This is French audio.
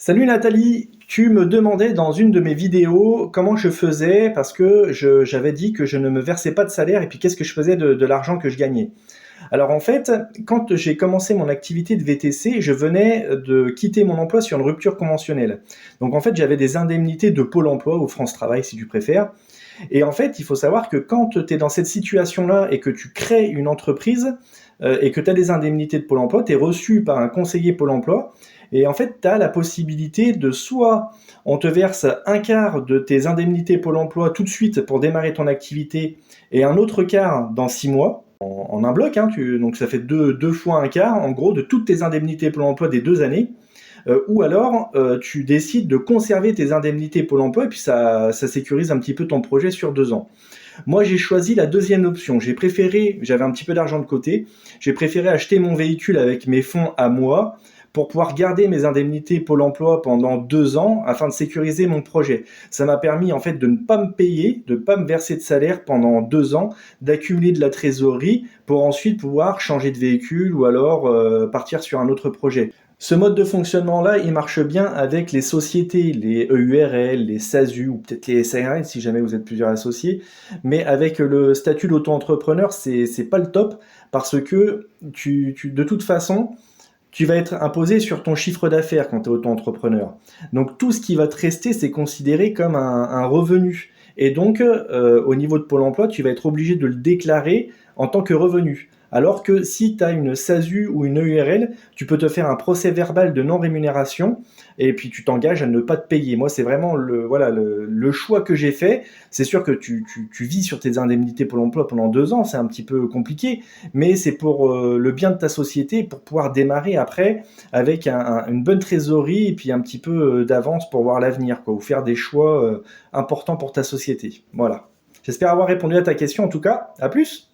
Salut Nathalie, tu me demandais dans une de mes vidéos comment je faisais parce que j'avais dit que je ne me versais pas de salaire et puis qu'est-ce que je faisais de l'argent que je gagnais. Alors en fait, quand j'ai commencé mon activité de VTC, je venais de quitter mon emploi sur une rupture conventionnelle. Donc en fait, j'avais des indemnités de Pôle emploi ou France Travail si tu préfères. Et en fait, il faut savoir que quand tu es dans cette situation-là et que tu crées une entreprise et que tu as des indemnités de Pôle emploi, tu es reçu par un conseiller Pôle emploi et en fait, tu as la possibilité de soit on te verse un quart de tes indemnités Pôle emploi tout de suite pour démarrer ton activité et un autre quart dans 6 mois en un bloc, hein, donc ça fait deux fois un quart en gros de toutes tes indemnités Pôle emploi des 2 années. Ou alors tu décides de conserver tes indemnités Pôle emploi et puis ça sécurise un petit peu ton projet sur 2 ans. Moi, j'ai choisi la deuxième option. J'avais un petit peu d'argent de côté, j'ai préféré acheter mon véhicule avec mes fonds à moi pour pouvoir garder mes indemnités Pôle emploi pendant 2 ans afin de sécuriser mon projet. Ça m'a permis en fait de ne pas me payer, de ne pas me verser de salaire pendant 2 ans, d'accumuler de la trésorerie pour ensuite pouvoir changer de véhicule ou alors partir sur un autre projet. Ce mode de fonctionnement-là, il marche bien avec les sociétés, les EURL, les SASU ou peut-être les SARL si jamais vous êtes plusieurs associés. Mais avec le statut d'auto-entrepreneur, c'est pas le top parce que de toute façon, tu vas être imposé sur ton chiffre d'affaires quand tu es auto-entrepreneur. Donc tout ce qui va te rester, c'est considéré comme un revenu. Et donc, au niveau de Pôle emploi, tu vas être obligé de le déclarer en tant que revenu. Alors que si tu as une SASU ou une EURL, tu peux te faire un procès verbal de non-rémunération et puis tu t'engages à ne pas te payer. Moi, c'est vraiment le choix que j'ai fait. C'est sûr que tu vis sur tes indemnités Pôle emploi pendant 2 ans, c'est un petit peu compliqué, mais c'est pour le bien de ta société, pour pouvoir démarrer après avec une bonne trésorerie et puis un petit peu d'avance pour voir l'avenir, quoi, ou faire des choix importants pour ta société. Voilà. J'espère avoir répondu à ta question en tout cas. À plus!